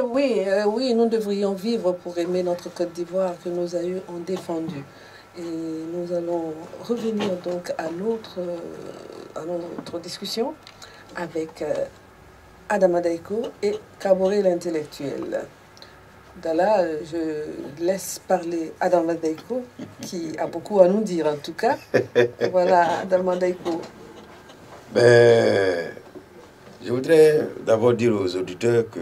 Oui, nous devrions vivre pour aimer notre Côte d'Ivoire que nos aïeux ont défendue. Et nous allons revenir donc à notre discussion avec Adama Daiko et Kaboré l'intellectuel. Là, je laisse parler Adama Daiko, qui a beaucoup à nous dire en tout cas. Voilà, Adama Daiko. Je voudrais d'abord dire aux auditeurs que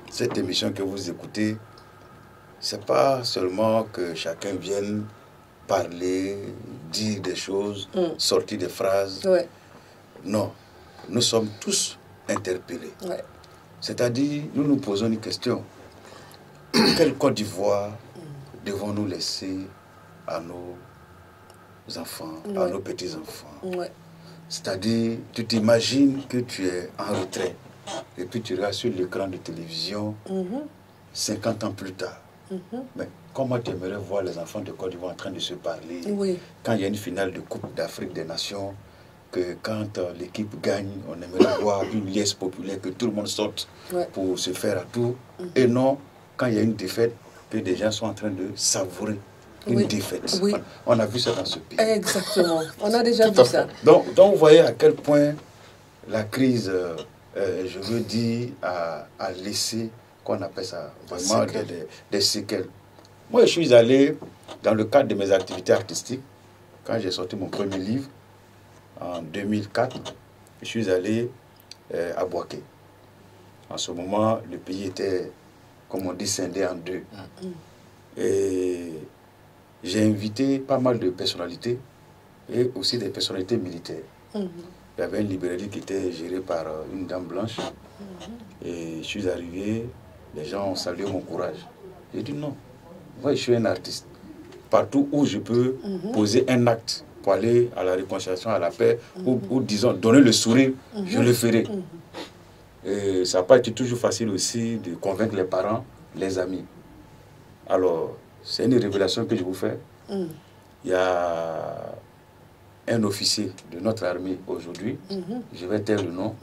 cette émission que vous écoutez, c'est pas seulement que chacun vienne parler, dire des choses, sortir des phrases. Ouais. Non, nous sommes tous interpellés. Ouais. C'est-à-dire, nous nous posons une question. Quelle Côte d'Ivoire devons-nous laisser à nos enfants, à nos petits-enfants? Ouais. C'est-à-dire, tu t'imagines que tu es en retrait et puis tu regardes sur l'écran de télévision 50 ans plus tard. Mais comment tu aimerais voir les enfants de Côte d'Ivoire en train de se parler quand il y a une finale de Coupe d'Afrique des Nations, que quand l'équipe gagne, on aimerait voir une liesse populaire, que tout le monde sorte pour se faire à tour. Et non, quand il y a une défaite, que des gens sont en train de savourer une défaite. On a vu ça dans ce pays. Exactement, on a déjà vu ça. Donc vous voyez à quel point la crise, je veux dire, a laissé, qu'on appelle ça, vraiment des séquelles. Moi, je suis allé, dans le cadre de mes activités artistiques, quand j'ai sorti mon premier livre, en 2004, je suis allé à Boaké. En ce moment, le pays était, comme on dit, scindé en deux. Et j'ai invité pas mal de personnalités et aussi des personnalités militaires. Il y avait une librairie qui était gérée par une dame blanche. Et je suis arrivé, les gens ont salué mon courage. J'ai dit non, moi je suis un artiste. Partout où je peux poser un acte pour aller à la réconciliation, à la paix, ou disons, donner le sourire, je le ferai. Et ça n'a pas été toujours facile aussi de convaincre les parents, les amis. Alors, c'est une révélation que je vous fais. Il y a un officier de notre armée aujourd'hui, je vais taire le nom,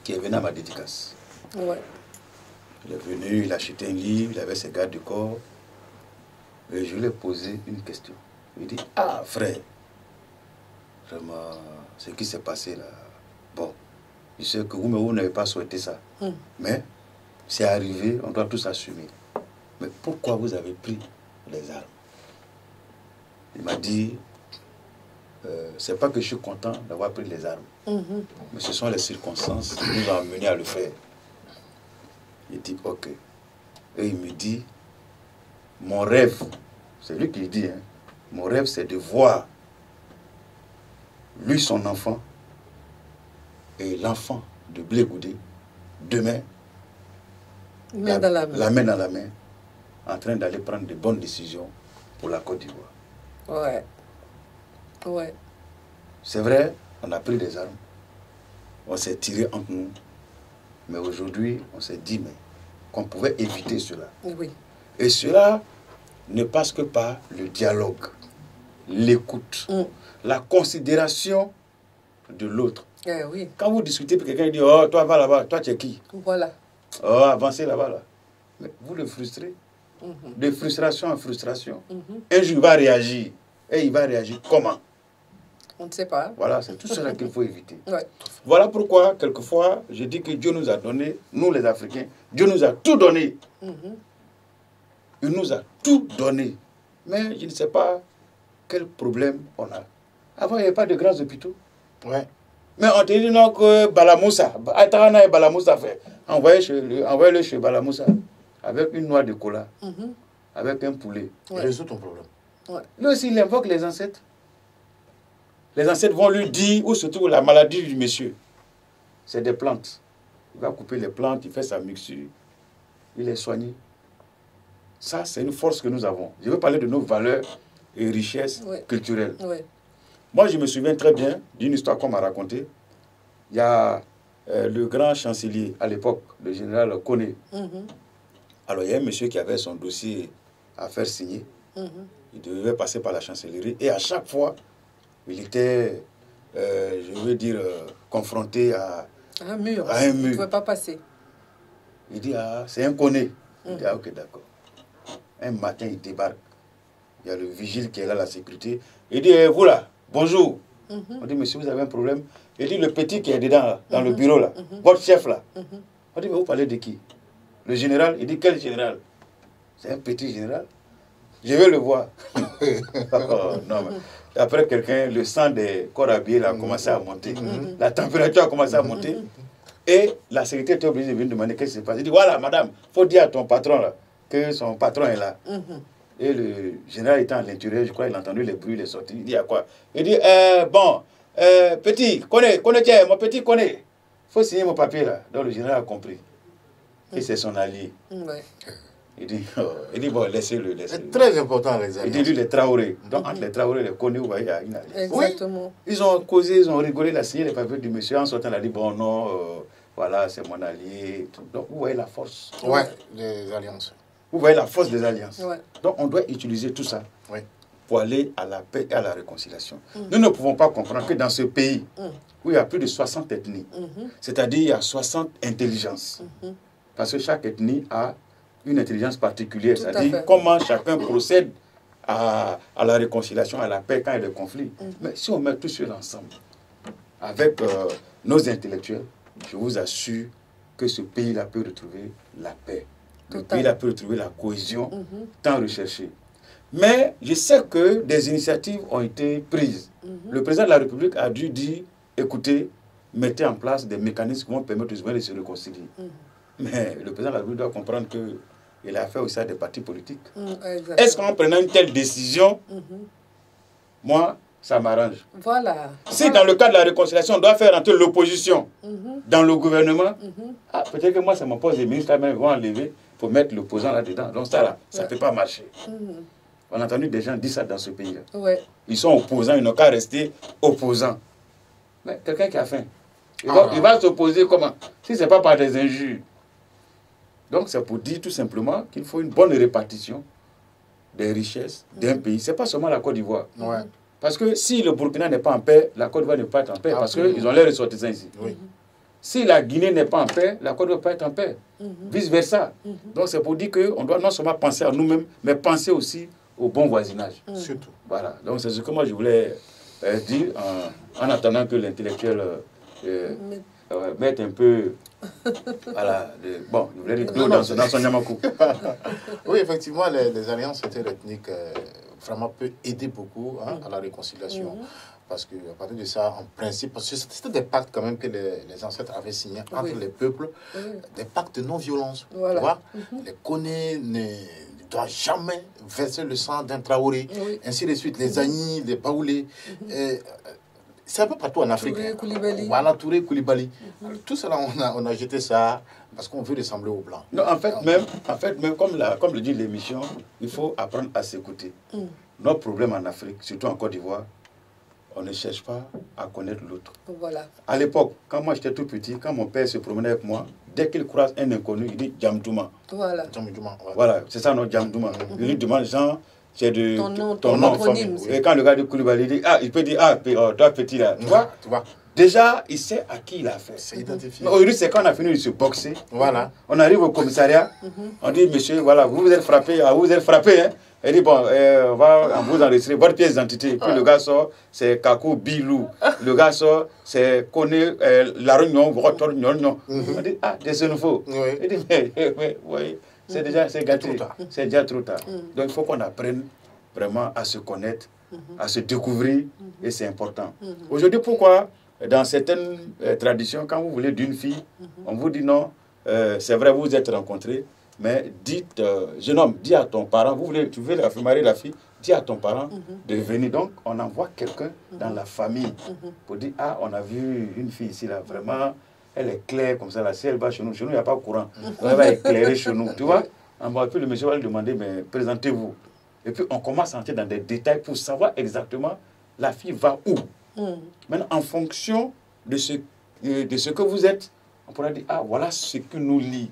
qui est venu à ma dédicace. Il est venu, il a acheté un livre, il avait ses gardes du corps. Et je lui ai posé une question. Il dit, ah frère, vraiment, ce qui s'est passé là, bon, je sais que vous n'avez pas souhaité ça. Mais c'est arrivé, on doit tous assumer. Mais pourquoi vous avez pris les armes? Il m'a dit, c'est pas que je suis content d'avoir pris les armes, mais ce sont les circonstances qui nous ont amenés à le faire. Il dit, ok. Et il me dit, mon rêve, c'est lui qui le dit, hein, mon rêve c'est de voir lui, son enfant, et l'enfant de Blé Goudé, demain, la main dans la main, en train d'aller prendre de bonnes décisions pour la Côte d'Ivoire. Ouais. C'est vrai, on a pris des armes, on s'est tiré entre nous, mais aujourd'hui, on s'est dit qu'on pouvait éviter cela. Et cela ne passe que par le dialogue, l'écoute, la considération de l'autre. Quand vous discutez, quelqu'un dit, oh, toi va là-bas, toi tu es qui? Voilà. Oh, avancez là-bas, là. Mais vous le frustrez. De frustration en frustration. Un jour, il va réagir. Et il va réagir comment? On ne sait pas. Voilà, c'est tout cela qu'il faut éviter. Voilà pourquoi, quelquefois, je dis que Dieu nous a donné, nous les Africains, Dieu nous a tout donné. Il nous a tout donné. Mais je ne sais pas quel problème on a. Avant, il n'y avait pas de grands hôpitaux. Mais on te dit non que Balamoussa, Atana et Balamoussa fait. Envoyez-le chez Balamoussa avec une noix de cola, avec un poulet. Résout ton problème. Lui aussi, il invoque les ancêtres. Les ancêtres vont lui dire où se trouve la maladie du monsieur. C'est des plantes. Il va couper les plantes, il fait sa mixture, il est soigné. Ça, c'est une force que nous avons. Je veux parler de nos valeurs et richesses culturelles. Moi, je me souviens très bien d'une histoire qu'on m'a racontée. Il y a le grand chancelier à l'époque, le général Koné. Alors, il y a un monsieur qui avait son dossier à faire signer. Il devait passer par la chancellerie. Et à chaque fois, il était, je veux dire, confronté à un mur. Il ne pouvait pas passer. Il dit, ah, c'est un Koné. Il dit, ah, ok, d'accord. Un matin, il débarque. Il y a le vigile qui est là, la sécurité. Il dit, vous là, bonjour. On dit, monsieur, vous avez un problème? Il dit, le petit qui est dedans, là, dans le bureau, là, votre chef, là. On dit, mais vous parlez de qui? Le général? Il dit, quel général? C'est un petit général. Je vais le voir. Oh, non, mais après, le sang des corps habillés a commencé à monter. La température a commencé à monter. Et la sécurité était obligée de venir demander qu'est-ce qui se passe. Il dit, voilà, madame, il faut dire à ton patron là, que son patron est là. Et le général était à l'intérieur, je crois qu'il a entendu les bruits, les sorties. Il dit, à quoi? Il dit, bon, petit, connais, tiens, mon petit, connais. Il faut signer mon papier là. Donc le général a compris. Et c'est son allié. Il dit, bon, laissez-le. C'est très important, les alliances. Il dit, lui, les Traoré. Donc, entre les Traoré et les Koné, vous voyez, il y a une alliance. Exactement. Oui. Ils ont causé, ils ont rigolé, il a signé les papiers du monsieur. En sortant, il a dit, bon, non, voilà, c'est mon allié. Donc, vous voyez la force. Ouais, les alliances. Vous voyez la force des alliances. Ouais. Donc, on doit utiliser tout ça pour aller à la paix et à la réconciliation. Nous ne pouvons pas comprendre que dans ce pays, où il y a plus de 60 ethnies, c'est-à-dire il y a 60 intelligences, parce que chaque ethnie a une intelligence particulière, c'est-à-dire comment chacun procède à la réconciliation, à la paix quand il y a des conflits. Mais si on met tout cela ensemble, avec nos intellectuels, je vous assure que ce pays-là peut retrouver la paix. Le pays-là peut retrouver la cohésion tant recherchée. Mais je sais que des initiatives ont été prises. Le président de la République a dû dire, écoutez, mettez en place des mécanismes qui vont permettre aux humains de se réconcilier. Mais le président de la République doit comprendre qu'il a fait aussi à des partis politiques. Est-ce qu'en prenant une telle décision, moi, ça m'arrange? Voilà. Si dans le cadre de la réconciliation, on doit faire entrer l'opposition dans le gouvernement, peut-être que moi, ça me pose des ministres, ils vont enlever pour mettre l'opposant là-dedans. Donc ça, là, ça ne peut pas marcher. On a entendu des gens dire ça dans ce pays-là. Ils sont opposants, ils n'ont qu'à rester opposants. Mais quelqu'un qui a faim, il va s'opposer comment? Si ce n'est pas par des injures. Donc c'est pour dire tout simplement qu'il faut une bonne répartition des richesses d'un pays. Ce n'est pas seulement la Côte d'Ivoire. Parce que si le Burkina n'est pas en paix, la Côte d'Ivoire ne peut pas être en paix, parce qu'ils ont les ressortissants ici. Si la Guinée n'est pas en paix, la Côte d'Ivoire ne peut pas être en paix. Vice-versa. Donc c'est pour dire qu'on doit non seulement penser à nous-mêmes, mais penser aussi au bon voisinage. Surtout. Voilà. Donc c'est ce que moi je voulais dire en attendant que l'intellectuel mette un peu... Voilà. Bon, je voulais dire dans son Yamakou. Oui, effectivement, les alliances interethniques vraiment peuvent aider beaucoup à la réconciliation. Parce qu'à partir de ça, en principe, parce que c'était des pactes quand même que les ancêtres avaient signés entre les peuples, des pactes de non-violence. Voilà. Tu vois, les Koné ne doivent jamais verser le sang d'un Traoré, ainsi de suite, les Agnis, les Baoulés. C'est un peu partout en Afrique. Voilà, Touré, Koulibaly. Tout cela, on a jeté ça parce qu'on veut ressembler aux Blancs. Non, en fait, même comme le dit l'émission, il faut apprendre à s'écouter. Notre problème en Afrique, surtout en Côte d'Ivoire, on ne cherche pas à connaître l'autre. Voilà. À l'époque, quand moi j'étais tout petit, quand mon père se promenait avec moi, dès qu'il croise un inconnu, il dit Djamdouma. Voilà. Voilà, c'est ça notre Djamdouma. Il lui demande, Jean, c'est de ton nom. Et quand le gars de Koulibaly dit, il peut dire, toi petit là. Tu vois? Déjà, il sait à qui il a fait. C'est identifié. Aujourd'hui, c'est quand on a fini de se boxer. Voilà. On arrive au commissariat, on dit, monsieur, voilà, vous êtes frappé, hein. Il dit, bon, on va vous enregistrer votre pièce d'identité. Puis le gars sort, c'est Kakou Bilou. Le gars sort, c'est Koné, la réunion, on dit, c'est nouveau. Il dit, mais, oui, c'est gâté. C'est déjà trop tard. Donc, il faut qu'on apprenne vraiment à se connaître, à se découvrir, et c'est important. Aujourd'hui, pourquoi, dans certaines traditions, quand vous voulez d'une fille, on vous dit non, c'est vrai, vous vous êtes rencontrés, mais dites, jeune homme, dis à ton parent, tu veux marier la fille, dis à ton parent de venir. Donc, on envoie quelqu'un dans la famille pour dire, on a vu une fille ici, là, vraiment, elle est claire comme ça, là, si elle va chez nous, il n'y a pas de courant. Elle va éclairer chez nous, tu vois. Puis le monsieur va lui demander, mais présentez-vous. Et puis, on commence à entrer dans des détails pour savoir exactement la fille va où. Maintenant, en fonction de ce que vous êtes, on pourra dire, voilà ce que nous lie.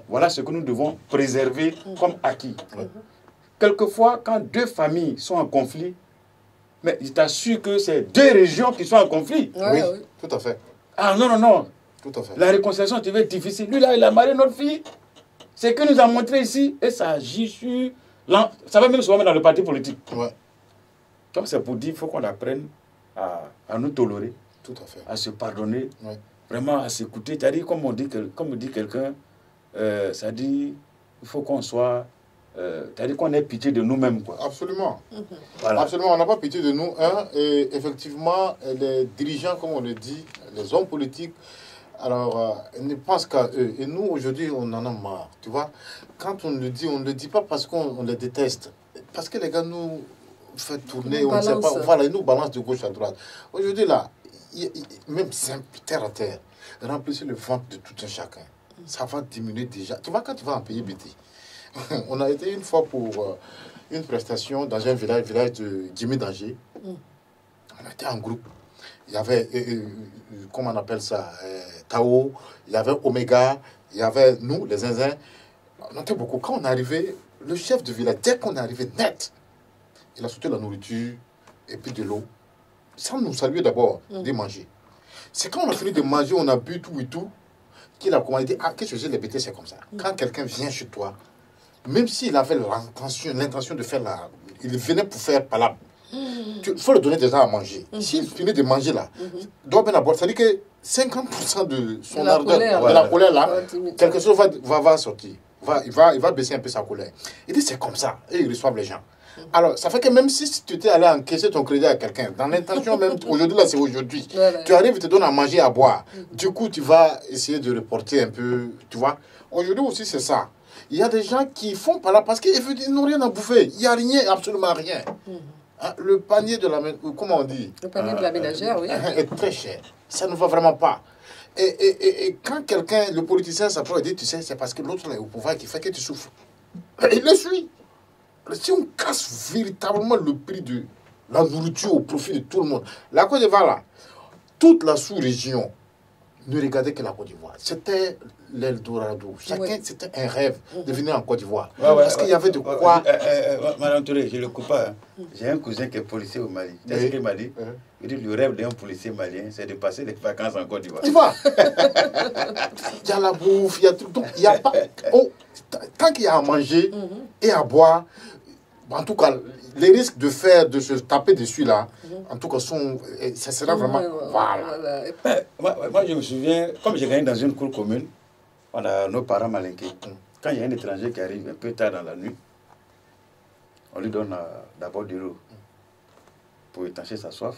Voilà ce que nous devons préserver comme acquis. Quelquefois, quand deux familles sont en conflit, mais je t'assure que c'est deux régions qui sont en conflit. Oui, tout à fait. Non. Tout à fait. La réconciliation devait être difficile. Lui, là, il a marié notre fille. Ce qu'il nous a montré ici, et ça agit sur... Ça va même souvent dans le parti politique. Ouais. Donc c'est pour dire qu'il faut qu'on apprenne à nous tolérer, Tout à fait. à se pardonner, Ouais. vraiment à s'écouter. C'est-à-dire, comme dit quelqu'un, ça dit il faut qu'on soit... c'est-à-dire qu'on ait pitié de nous-mêmes, quoi. Absolument. Voilà. Absolument, on n'a pas pitié de nous. Et effectivement, les dirigeants, comme on le dit, les hommes politiques, alors, ils ne pensent qu'à eux. Et nous, aujourd'hui, on en a marre. Tu vois, quand on le dit, on ne le dit pas parce qu'on les déteste. Parce que les gars nous font tourner, on ne sait pas. Voilà, ils nous balancent de gauche à droite. Aujourd'hui, là, même simple, terre à terre, remplissez le ventre de tout un chacun. Ça va diminuer déjà. Tu vois, quand tu vas en payer BT, on a été une fois pour une prestation dans un village de Jimmy Danger. On était en groupe. Il y avait, comment on appelle ça, Tao, il y avait Omega, il y avait nous, les zinzins. On était beaucoup. Quand on est arrivé, le chef de village, dès qu'on est arrivé net, il a sauté la nourriture et puis de l'eau. Sans nous saluer d'abord, de manger. C'est quand on a fini de manger, on a bu tout et tout, qu'il a commandé, ah, qu'est-ce que je dis, les bêtises, c'est comme ça. Quand quelqu'un vient chez toi, même s'il avait l'intention de faire la... Il venait pour faire palabre. Il faut le donner déjà à manger. S'il finit de manger là, doit bien boire. C'est-à-dire que 50% de son ardeur, de la colère là, quelque chose va sortir. Il va baisser un peu sa colère. Il dit c'est comme ça. Et ils reçoivent les gens. Alors, ça fait que même si tu étais allé encaisser ton crédit à quelqu'un, dans l'intention même, aujourd'hui là c'est aujourd'hui, tu arrives, il te donne à manger, à boire. Du coup, tu vas essayer de reporter un peu, tu vois. Aujourd'hui aussi c'est ça. Il y a des gens qui font par là parce qu'ils n'ont rien à bouffer. Il n'y a rien, absolument rien. Le panier de la... Comment on dit? Le panier de la ménagère, oui. Est très cher. Ça ne va vraiment pas. Et quand quelqu'un, le politicien s'approche et dit, tu sais, c'est parce que l'autre est au pouvoir qui fait que tu souffres. Il le suit. Si on casse véritablement le prix de la nourriture au profit de tout le monde, la Côte d'Ivoire, là, toute la sous-région ne regardait que la Côte d'Ivoire. C'était l'Eldorado. Chacun, c'était un rêve de venir en Côte d'Ivoire. Parce qu'il y avait de quoi... Madame Touré, je ne le coupe pas. Hein. J'ai un cousin qui est policier au Mali. Tu sais ce qu'il m'a dit? Il dit le rêve d'un policier malien, c'est de passer des vacances en Côte d'Ivoire. Tu vois? Il y a la bouffe, il y a tout. Donc, il y a pas... tant qu'il y a à manger et à boire, en tout cas, les risques de se taper dessus là, en tout cas, ça sera vraiment... Voilà. Moi, je me souviens, comme j'ai gagné dans une cour commune, on a nos parents malinqués. Quand il y a un étranger qui arrive un peu tard dans la nuit, on lui donne d'abord de l'eau pour étancher sa soif.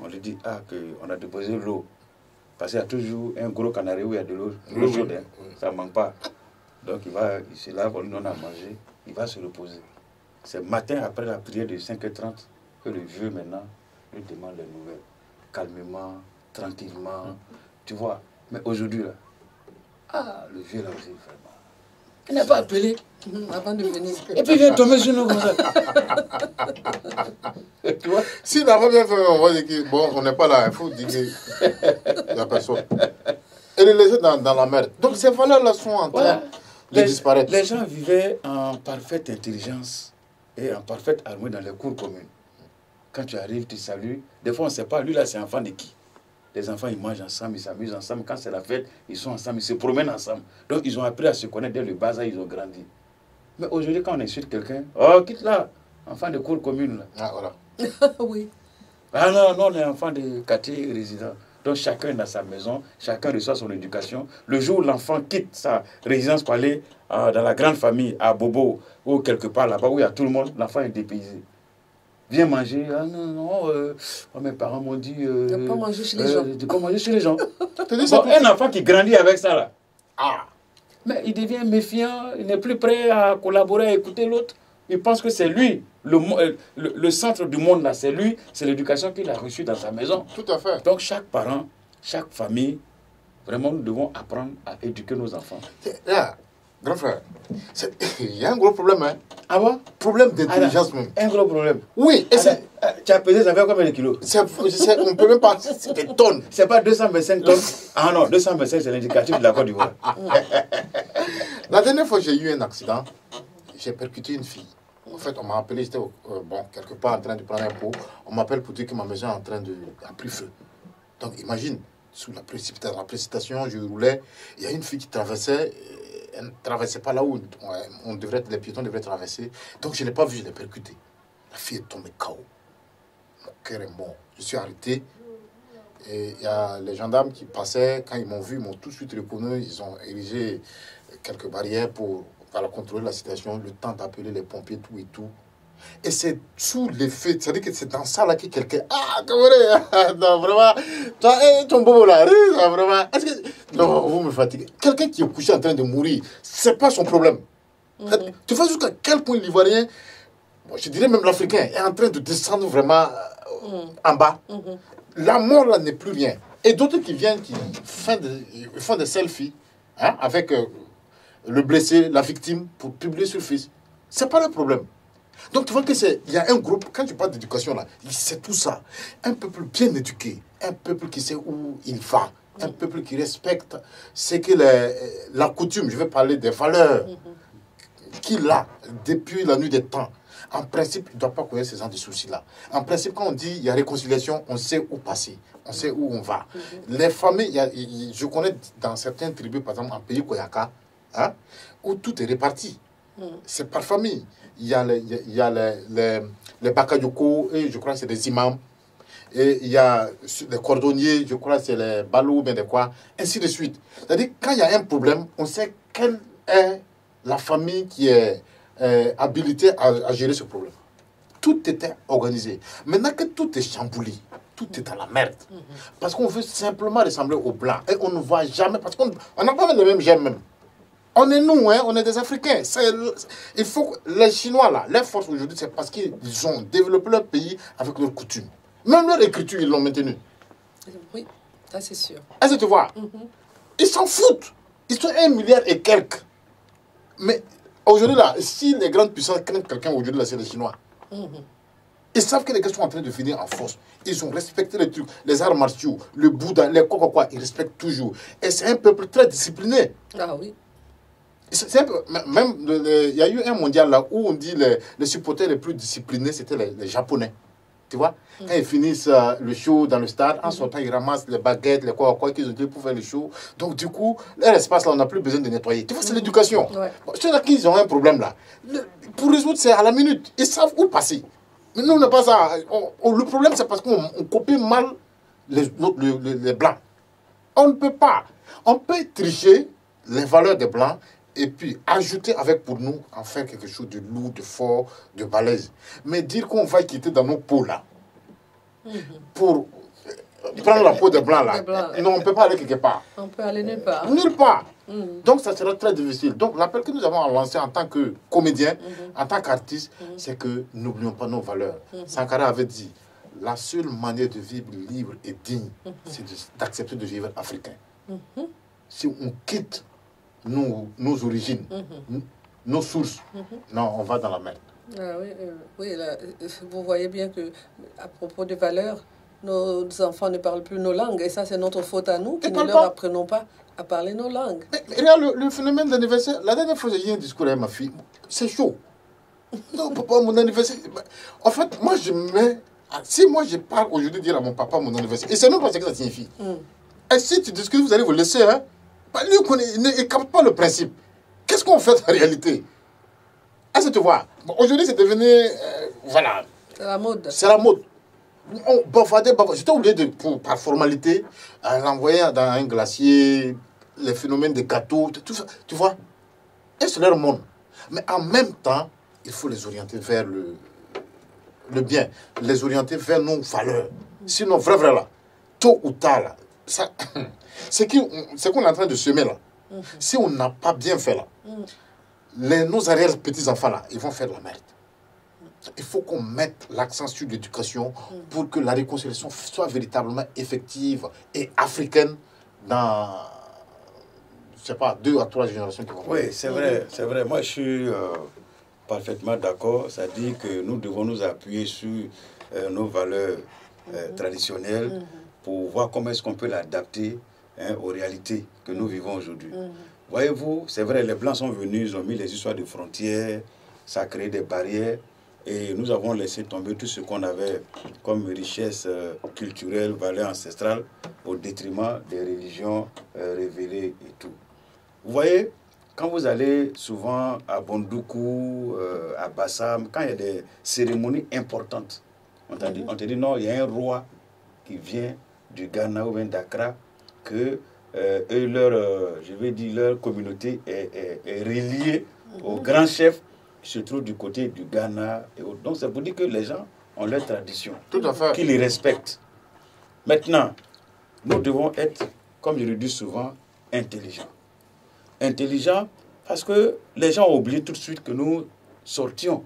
On lui dit qu'on a déposé l'eau. Parce qu'il y a toujours un gros canari où il y a de l'eau chaude. Hein. Ça ne manque pas. Donc il se lave, on lui donne à manger, il va se reposer. C'est matin après la prière de 5h30 que le vieux maintenant lui demande les nouvelles. Calmement, tranquillement. Tu vois. Mais aujourd'hui, là, le vieux là aussi, vraiment. Il n'a pas appelé avant de venir. Et puis il vient tomber sur nous comme ça. Tu vois, s'il n'a pas bien fait, on va dire que bon, on n'est pas là, il faut dire qu'il n'y a personne. Et les laisser dans la merde. Donc ces valeurs-là sont en train de disparaître. Les gens vivaient en parfaite intelligence et en parfaite harmonie dans les cours communes. Quand tu arrives, tu salues. Des fois, on ne sait pas, lui là, c'est enfant de qui? Les enfants, ils mangent ensemble, ils s'amusent ensemble. Quand c'est la fête, ils sont ensemble, ils se promènent ensemble. Donc, ils ont appris à se connaître dès le bas âge, ils ont grandi. Mais aujourd'hui, quand on insulte quelqu'un, oh, quitte là, enfant de cour commune là. Ah, voilà. Oui. Ah non, on est enfant de quartier résident. Donc, chacun est dans sa maison, chacun reçoit son éducation. Le jour où l'enfant quitte sa résidence pour aller dans la grande famille, à Bobo, ou quelque part là-bas, où il y a tout le monde, l'enfant est dépaysé. Viens manger. Ah non, mes parents m'ont dit... de ne pas manger chez les gens. De ne pas manger chez les gens. Bon, un enfant qui grandit avec ça, là. Ah. Mais il devient méfiant, il n'est plus prêt à collaborer, à écouter l'autre. Il pense que c'est lui, le centre du monde, là, c'est lui, c'est l'éducation qu'il a reçue dans sa maison. Tout à fait. Donc chaque parent, chaque famille, vraiment, nous devons apprendre à éduquer nos enfants. Là, grand frère, il y a un gros problème, hein. Ah bon? Problème d'intelligence même. Un gros problème. Oui, et c'est... Tu as pesé, ça fait combien de kilos? On ne peut même pas... C'est des tonnes. C'est pas 225 tonnes. Ah non, 225, c'est l'indicatif de la Côte d'Ivoire. La dernière fois, j'ai eu un accident. J'ai percuté une fille. En fait, on m'a appelé, j'étais quelque part en train de prendre un pot. On m'appelle pour dire que ma maison est en train de... a pris feu. Donc, imagine, sous la précipitation, je roulais. Il y a une fille qui traversait. Elle ne traversait pas là où les piétons devraient traverser. Donc je ne l'ai pas vue, je l'ai percutée. La fille est tombée KO. Mon cœur est mort. Je suis arrêté. Et il y a les gendarmes qui passaient, quand ils m'ont vu, ils m'ont tout de suite reconnu. Ils ont érigé quelques barrières pour contrôler la situation, le temps d'appeler les pompiers, tout et tout. Et c'est sous l'effet, c'est-à-dire que c'est dans ça là que quelqu'un. Ah, Cameroun, non, vraiment. Toi, ton bobo là, vraiment. Est-ce que. Non, vous me fatiguez. Quelqu'un qui est couché en train de mourir, c'est pas son problème. Tu vois jusqu'à quel point l'Ivoirien, bon, je dirais même l'Africain, est en train de descendre vraiment en bas. La mort là n'est plus rien. Et d'autres qui viennent, qui font des selfies hein, avec le blessé, la victime, pour publier sur Facebook. C'est pas le problème. Donc tu vois qu'il y a un groupe, quand tu parles d'éducation là, c'est tout ça. Un peuple bien éduqué, un peuple qui sait où il va, un peuple qui respecte ce que la coutume, je vais parler des valeurs qu'il a depuis la nuit des temps. En principe, il ne doit pas connaître ce genre de soucis-là. En principe, quand on dit il y a réconciliation, on sait où passer, on sait où on va. Les familles, je connais dans certaines tribus, par exemple en pays Koyaka, hein, où tout est réparti. C'est par famille. Il y a les Bakayoko, et je crois que c'est des imams. Et il y a les cordonniers, je crois que c'est les balous, bien de quoi, ainsi de suite. C'est-à-dire, quand il y a un problème, on sait quelle est la famille qui est habilitée à gérer ce problème. Tout était organisé. Maintenant que tout est chamboulé, tout est à la merde. Parce qu'on veut simplement ressembler aux Blancs. Et on ne voit jamais, parce qu'on n'a pas les mêmes gemmes même. On est nous, hein, on est des Africains. Il faut les Chinois, là, leur force aujourd'hui, c'est parce qu'ils ont développé leur pays avec leurs coutumes. Même leur écriture, ils l'ont maintenue. Oui, ça c'est sûr. Est-ce que tu vois? Ils s'en foutent. Ils sont 1 milliard et quelques. Mais aujourd'hui, là, si les grandes puissances craignent quelqu'un aujourd'hui, là, c'est les Chinois. Ils savent que les gars sont en train de finir en force. Ils ont respecté les trucs, les arts martiaux, le Bouddha, les quoi. Ils respectent toujours. Et c'est un peuple très discipliné. Ah oui. Même, il y a eu un mondial là où on dit les supporters les plus disciplinés, c'était les Japonais. Tu vois, quand ils finissent le show dans le stade, en sortant, ils ramassent les baguettes, les quoi qu'ils ont dit pour faire le show. Donc, du coup, leur espace là, on n'a plus besoin de nettoyer. Tu vois, c'est l'éducation. Bon, ceux-là qui ont un problème là, pour résoudre, c'est à la minute. Ils savent où passer. Mais nous, on n'a pas ça. Le problème, c'est parce qu'on copie mal les Blancs. On ne peut pas. On peut tricher les valeurs des Blancs et puis ajouter avec pour nous en faire quelque chose de lourd, de fort, de balèze. Mais dire qu'on va quitter dans nos peaux là, pour prendre la peau des Blancs là, non, on ne peut pas aller quelque part. On peut aller nulle part. Nulle part. Donc ça sera très difficile. Donc l'appel que nous avons lancé en tant que comédien, en tant qu'artiste, c'est que n'oublions pas nos valeurs. Sankara avait dit, la seule manière de vivre libre et digne, c'est d'accepter de vivre africain. Si on quitte nos origines, nos sources, non, on va dans la merde. Ah oui, oui là, vous voyez bien que à propos de valeurs, nos enfants ne parlent plus nos langues. Et ça, c'est notre faute à nous qui ne leur apprenons pas à parler nos langues. Mais regarde le phénomène d'anniversaire. La dernière fois, j'ai eu un discours avec ma fille. C'est chaud. Non, papa, mon anniversaire. En fait, moi, si moi, je parle aujourd'hui dire à mon papa mon anniversaire, et c'est même pas ce que ça signifie. Et si tu discutes, vous allez vous laisser, hein. Lui, il ne capte pas le principe. Qu'est-ce qu'on fait en réalité? Est-ce que tu vois? Bon, aujourd'hui, c'est devenu... voilà. C'est la mode. C'est la mode. On bavardait. J'étais obligé, par formalité, à l'envoyer dans un glacier, les phénomènes de gâteaux, tout ça. Tu vois? Et c'est leur monde. Mais en même temps, il faut les orienter vers le bien. Les orienter vers nos valeurs. Sinon, vrai, là, tôt ou tard, là, ça... C'est qu'on est en train de semer là. Si on n'a pas bien fait là, nos arrière-petits-enfants là, ils vont faire de la merde. Il faut qu'on mette l'accent sur l'éducation pour que la réconciliation soit véritablement effective et africaine dans, je sais pas, 2 à 3 générations qui vont. Oui, c'est vrai, c'est vrai. Moi, je suis parfaitement d'accord. Ça dit que nous devons nous appuyer sur nos valeurs traditionnelles pour voir comment est-ce qu'on peut l'adapter aux réalités que nous vivons aujourd'hui. Voyez-vous, c'est vrai, les Blancs sont venus, ils ont mis les histoires de frontières, ça a créé des barrières, et nous avons laissé tomber tout ce qu'on avait comme richesse culturelle, valeur ancestrale, au détriment des religions révélées et tout. Vous voyez, quand vous allez souvent à Bondoukou, à Bassam, quand il y a des cérémonies importantes, on te dit non, il y a un roi qui vient du Ghana ou bien d'Accra, que leur communauté est reliée au grand chef qui se trouve du côté du Ghana. Et autres. Donc, ça veut dire que les gens ont leur tradition, qu'ils les respectent. Maintenant, nous devons être, comme je le dis souvent, intelligents. Intelligents parce que les gens ont oublié tout de suite que nous sortions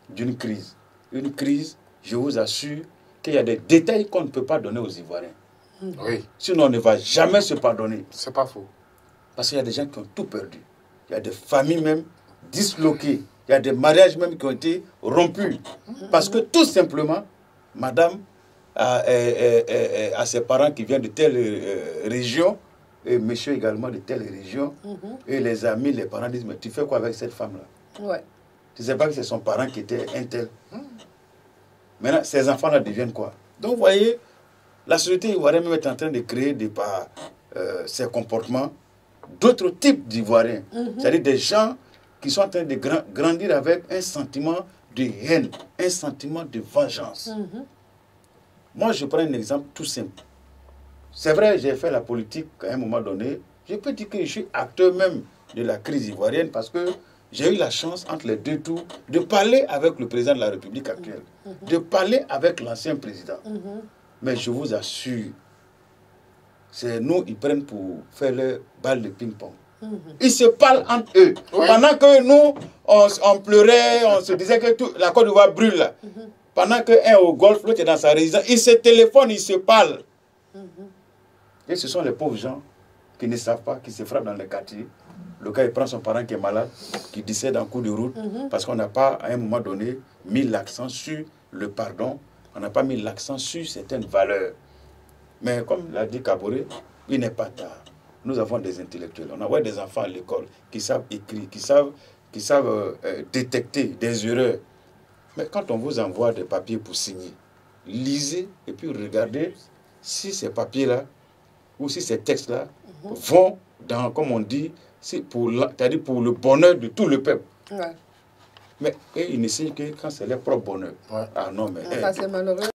d'une crise. Une crise, je vous assure, qu'il y a des détails qu'on ne peut pas donner aux Ivoiriens. Oui. Sinon, on ne va jamais se pardonner. C'est pas faux. Parce qu'il y a des gens qui ont tout perdu. Il y a des familles même disloquées. Il y a des mariages même qui ont été rompus. Parce que tout simplement, madame a ses parents qui viennent de telle région, et monsieur également de telle région, et les amis, les parents disent, mais tu fais quoi avec cette femme-là? Ouais. Tu ne sais pas que c'est son parent qui était un tel. Maintenant, ces enfants-là deviennent quoi? Donc, vous voyez, la société ivoirienne même est en train de créer par ses comportements d'autres types d'Ivoiriens. C'est-à-dire des gens qui sont en train de grandir avec un sentiment de haine, un sentiment de vengeance. Moi, je prends un exemple tout simple. C'est vrai, j'ai fait la politique à un moment donné. Je peux dire que je suis acteur même de la crise ivoirienne parce que j'ai eu la chance, entre les deux tours, de parler avec le président de la République actuelle, de parler avec l'ancien président. Mais je vous assure, c'est nous, ils prennent pour faire leur balle de ping-pong. Ils se parlent entre eux. Pendant que nous, on pleurait, on se disait que la Côte d'Ivoire brûle là. Pendant qu'un est au golf, l'autre est dans sa résidence, ils se téléphonent, ils se parlent. Et ce sont les pauvres gens qui ne savent pas, qui se frappent dans les quartiers. Le gars, il prend son parent qui est malade, qui décède en cours de route, parce qu'on n'a pas, à un moment donné, mis l'accent sur le pardon. On n'a pas mis l'accent sur certaines valeurs. Mais comme l'a dit Kaboré, il n'est pas tard. Nous avons des intellectuels. On a des enfants à l'école qui savent écrire, qui savent détecter des erreurs. Mais quand on vous envoie des papiers pour signer, lisez et puis regardez si ces papiers-là ou si ces textes-là vont dans, comme on dit, c'est-à-dire pour le bonheur de tout le peuple. Ouais. Mais ils ne signent que quand c'est leur propre bonheur. Ouais. Ah non, mais... c'est malheureux.